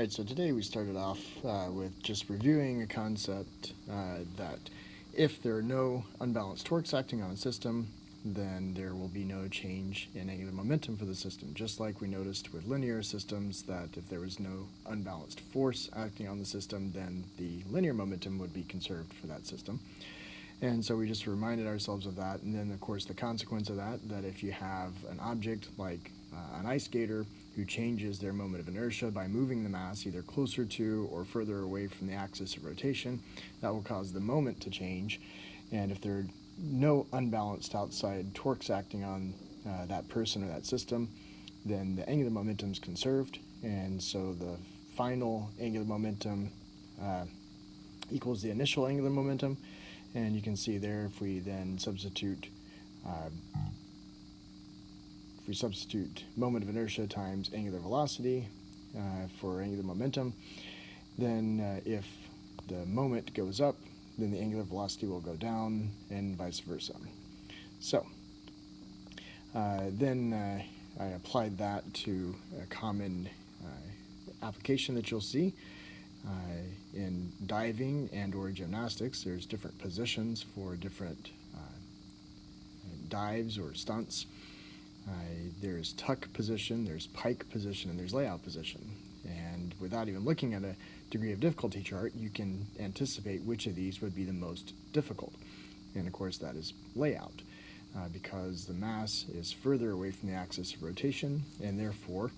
Alright, so today we started off with just reviewing a concept that if there are no unbalanced torques acting on a system, then there will be no change in angular momentum for the system. Just like we noticed with linear systems that if there was no unbalanced force acting on the system, then the linear momentum would be conserved for that system. And so we just reminded ourselves of that, and then of course the consequence of that if you have an object like an ice skater who changes their moment of inertia by moving the mass either closer to or further away from the axis of rotation, that will cause the moment to change. And if there are no unbalanced outside torques acting on that person or that system, then the angular momentum is conserved, and so the final angular momentum equals the initial angular momentum. And you can see there, if we then substitute moment of inertia times angular velocity for angular momentum, then if the moment goes up, then the angular velocity will go down, and vice versa. So then I applied that to a common application that you'll see in diving and or gymnastics. There's different positions for different dives or stunts. There's tuck position, there's pike position, and there's layout position. And without even looking at a degree of difficulty chart, you can anticipate which of these would be the most difficult. And of course that is layout, because the mass is further away from the axis of rotation, and therefore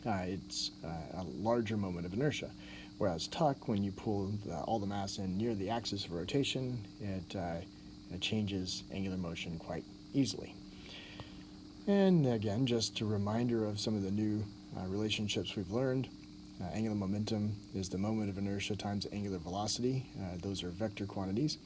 it's a larger moment of inertia. Whereas tuck, when you pull all the mass in near the axis of rotation, it changes angular motion quite easily. And again, just a reminder of some of the new relationships we've learned. Angular momentum is the moment of inertia times angular velocity. Those are vector quantities.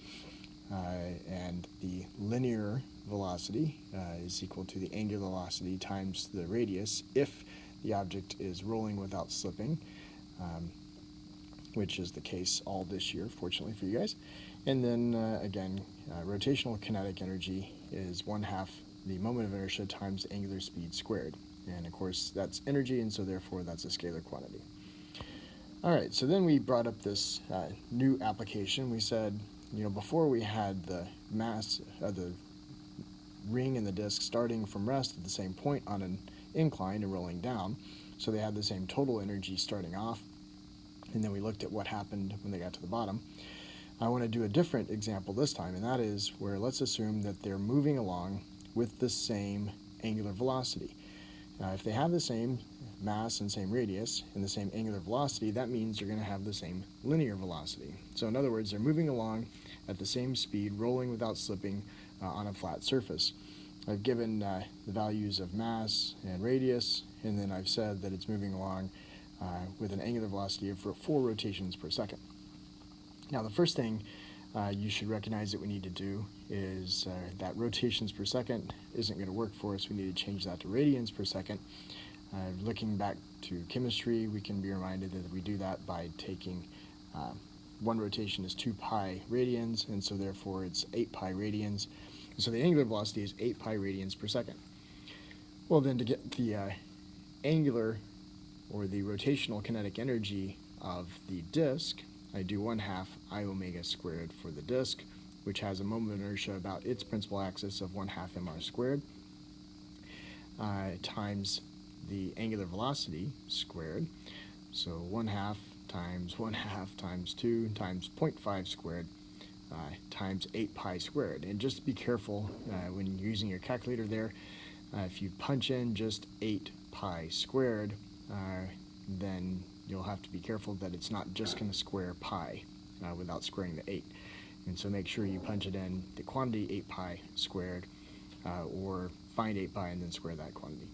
And the linear velocity is equal to the angular velocity times the radius if the object is rolling without slipping, which is the case all this year, fortunately for you guys. And then again, rotational kinetic energy is 1/2 the moment of inertia times angular speed squared. And of course that's energy, and so therefore that's a scalar quantity. Alright, so then we brought up this new application. We said, before we had the mass, the ring and the disc starting from rest at the same point on an incline and rolling down, so they had the same total energy starting off, and then we looked at what happened when they got to the bottom. I want to do a different example this time, and that is where let's assume that they're moving along with the same angular velocity. If they have the same mass and same radius and the same angular velocity, that means they're going to have the same linear velocity. So in other words, they're moving along at the same speed, rolling without slipping on a flat surface. I've given the values of mass and radius, and then I've said that it's moving along with an angular velocity of 4 rotations per second. Now the first thing you should recognize that we need to do is that rotations per second isn't going to work for us. We need to change that to radians per second. Looking back to chemistry, we can be reminded that we do that by taking one rotation is 2 pi radians, and so therefore it's 8 pi radians. And so the angular velocity is 8 pi radians per second. Well, then to get the angular or the rotational kinetic energy of the disk, I do 1/2 I omega squared for the disk, which has a moment of inertia about its principal axis of 1/2 mr squared, times the angular velocity squared. So 1/2 times 1/2 times 2 times 0.5 squared times 8 pi squared. And just be careful when you're using your calculator there, if you punch in just 8 pi squared, then you'll have to be careful that it's not just going to square pi without squaring the 8. And so make sure you punch it in the quantity 8 pi squared, or find 8 pi and then square that quantity.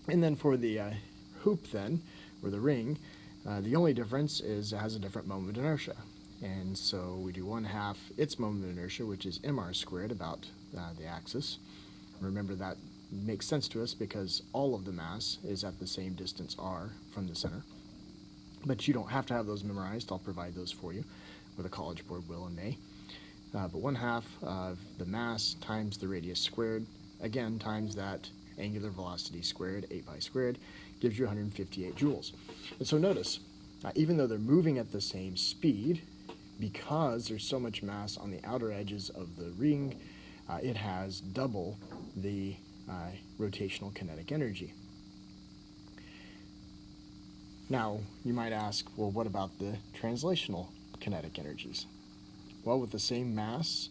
And then for the hoop then, or the ring, the only difference is it has a different moment of inertia. And so we do 1/2 its moment of inertia, which is mr squared, about the axis. Remember that makes sense to us because all of the mass is at the same distance r from the center. But you don't have to have those memorized. I'll provide those for you, or the College Board will in May. But 1/2 of the mass times the radius squared, again times that angular velocity squared, 8 pi squared, gives you 158 joules. And so notice, even though they're moving at the same speed, because there's so much mass on the outer edges of the ring, it has double the rotational kinetic energy. Now, you might ask, well, what about the translational kinetic energies? Well, with the same mass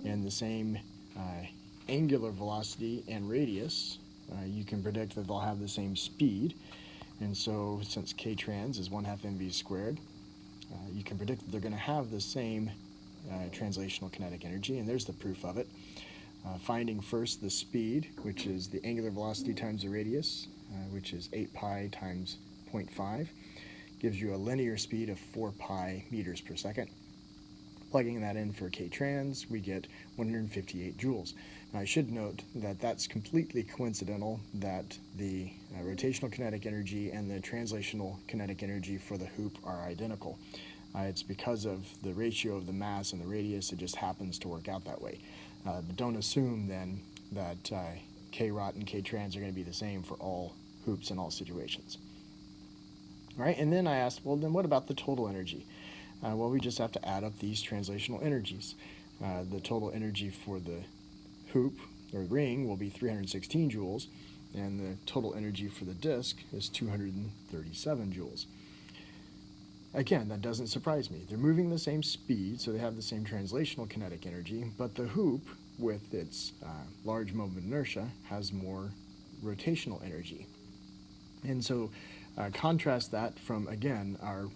and the same angular velocity and radius, you can predict that they'll have the same speed. And so, since k trans is 1/2 mv squared, you can predict that they're going to have the same translational kinetic energy, and there's the proof of it. Finding first the speed, which is the angular velocity times the radius, which is 8 pi times 0.5, gives you a linear speed of 4 pi meters per second. Plugging that in for k trans, we get 158 joules. Now, I should note that that's completely coincidental that the rotational kinetic energy and the translational kinetic energy for the hoop are identical. It's because of the ratio of the mass and the radius, it just happens to work out that way. But don't assume then that k rot and k trans are going to be the same for all hoops in all situations. All right, and then I asked, well, then what about the total energy? Well, we just have to add up these translational energies. The total energy for the hoop or ring will be 316 joules, and the total energy for the disk is 237 joules. Again, that doesn't surprise me. They're moving the same speed, so they have the same translational kinetic energy, but the hoop, with its large moment of inertia, has more rotational energy. And so contrast that from, again, our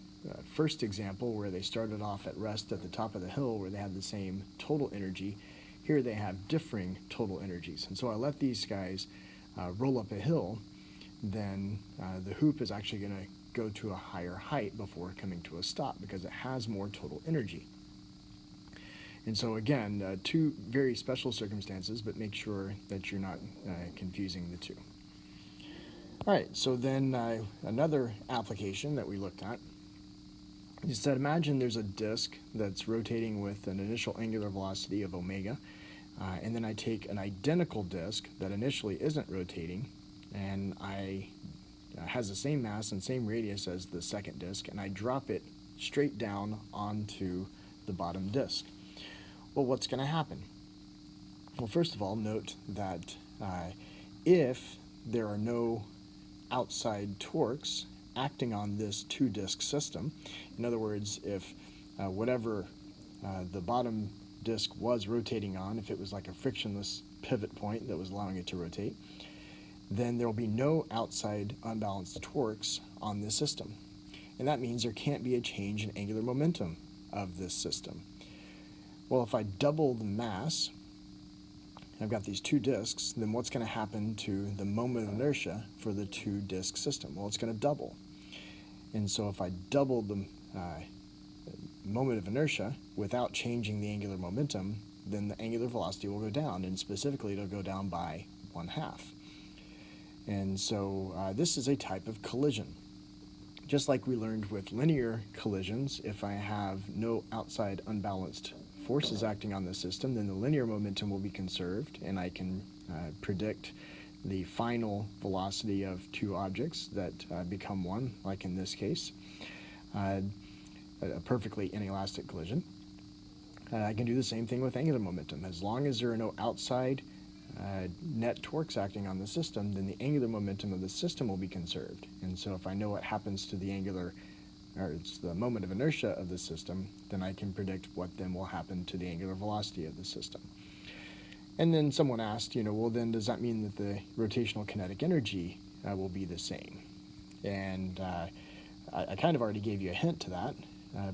first example where they started off at rest at the top of the hill where they had the same total energy. Here they have differing total energies. And so I let these guys roll up a hill, then the hoop is actually going to go to a higher height before coming to a stop because it has more total energy. And so again, two very special circumstances, but make sure that you're not confusing the two. All right, so then another application that we looked at is that imagine there's a disk that's rotating with an initial angular velocity of omega, and then I take an identical disk that initially isn't rotating, and has the same mass and same radius as the second disk, and I drop it straight down onto the bottom disk. Well, what's going to happen? Well, first of all, note that if there are no outside torques acting on this two-disk system, in other words, if whatever the bottom disk was rotating on, if it was like a frictionless pivot point that was allowing it to rotate, then there will be no outside unbalanced torques on this system. And that means there can't be a change in angular momentum of this system. Well, if I double the mass, I've got these two disks, then what's going to happen to the moment of inertia for the two-disk system? Well, it's going to double. And so if I double the moment of inertia without changing the angular momentum, then the angular velocity will go down, and specifically it'll go down by 1/2. And so this is a type of collision. Just like we learned with linear collisions, if I have no outside unbalanced forces acting on the system, then the linear momentum will be conserved, and I can predict the final velocity of two objects that become one, like in this case, a perfectly inelastic collision. I can do the same thing with angular momentum. As long as there are no outside net torques acting on the system, then the angular momentum of the system will be conserved. And so if I know what happens to the it's the moment of inertia of the system, then I can predict what then will happen to the angular velocity of the system. And then someone asked, well, then does that mean that the rotational kinetic energy will be the same? And I kind of already gave you a hint to that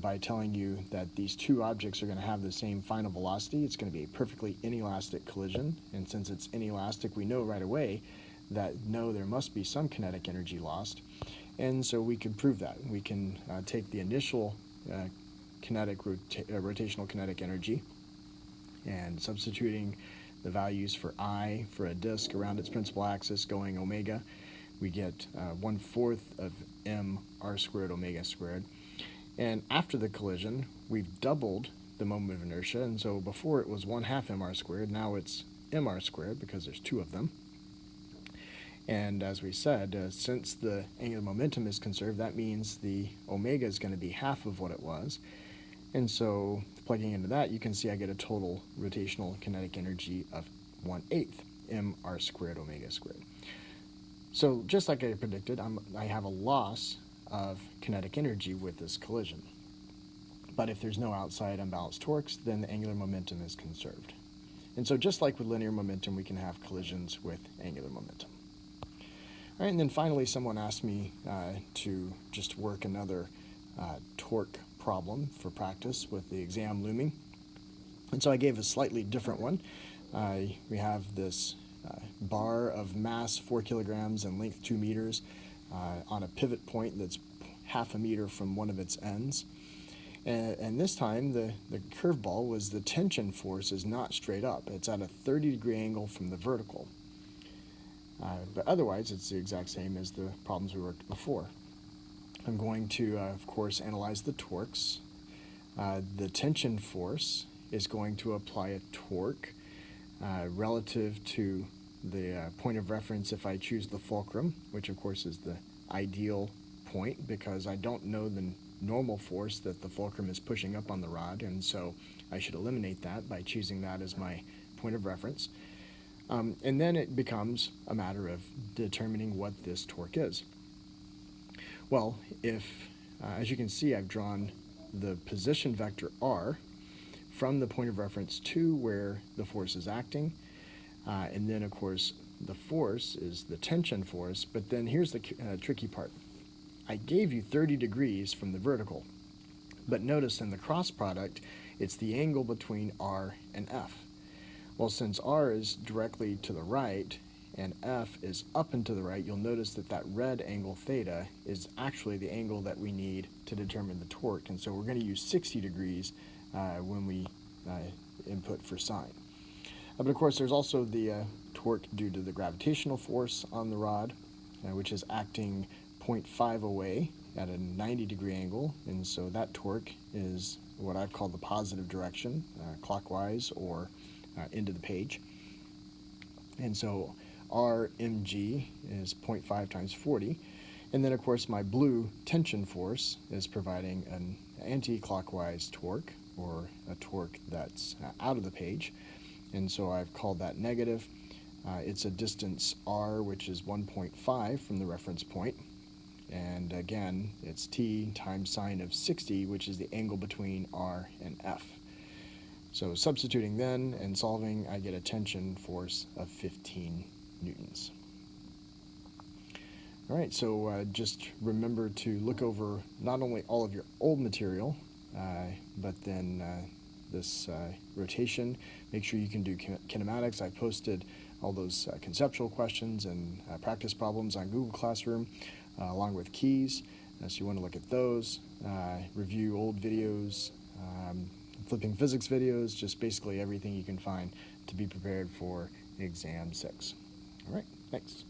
by telling you that these two objects are going to have the same final velocity. It's going to be a perfectly inelastic collision, and since it's inelastic, we know right away that no, there must be some kinetic energy lost. And so we can prove that. We can take the initial rotational kinetic energy, and substituting the values for I for a disk around its principal axis going omega, we get 1/4 of m r squared omega squared. And after the collision, we've doubled the moment of inertia, and so before it was 1/2 mr squared, now it's mr squared because there's two of them. And as we said, since the angular momentum is conserved, that means the omega is going to be half of what it was. And so plugging into that, you can see I get a total rotational kinetic energy of 1/8 mr squared omega squared. So just like I predicted, I have a loss of kinetic energy with this collision. But if there's no outside unbalanced torques, then the angular momentum is conserved. And so just like with linear momentum, we can have collisions with angular momentum. All right, and then finally someone asked me to just work another torque problem for practice with the exam looming. And so I gave a slightly different one. We have this bar of mass 4 kilograms and length 2 meters on a pivot point that's half a meter from one of its ends. And this time the curveball was the tension force is not straight up. It's at a 30-degree angle from the vertical. But otherwise, it's the exact same as the problems we worked before. I'm going to, of course, analyze the torques. The tension force is going to apply a torque relative to the point of reference if I choose the fulcrum, which of course is the ideal point because I don't know the normal force that the fulcrum is pushing up on the rod, and so I should eliminate that by choosing that as my point of reference. And then it becomes a matter of determining what this torque is. Well, if, as you can see, I've drawn the position vector r from the point of reference to where the force is acting, and then of course the force is the tension force, but then here's the tricky part. I gave you 30 degrees from the vertical, but notice in the cross product it's the angle between r and f. Well, since r is directly to the right and f is up and to the right, you'll notice that that red angle theta is actually the angle that we need to determine the torque, and so we're going to use 60 degrees when we input for sine. But of course there's also the torque due to the gravitational force on the rod, which is acting 0.5 away at a 90-degree angle, and so that torque is what I've called the positive direction, clockwise or into the page. And so RMG is 0.5 times 40, and then of course my blue tension force is providing an anti-clockwise torque, or a torque that's out of the page, and so I've called that negative. It's a distance r, which is 1.5 from the reference point, and again it's t times sine of 60, which is the angle between r and f. So substituting then and solving, I get a tension force of 15 newtons. All right, so just remember to look over not only all of your old material, but then this rotation. Make sure you can do kinematics. I posted all those conceptual questions and practice problems on Google Classroom, along with keys. So you want to look at those, review old videos, flipping physics videos, just basically everything you can find to be prepared for exam 6. All right, thanks.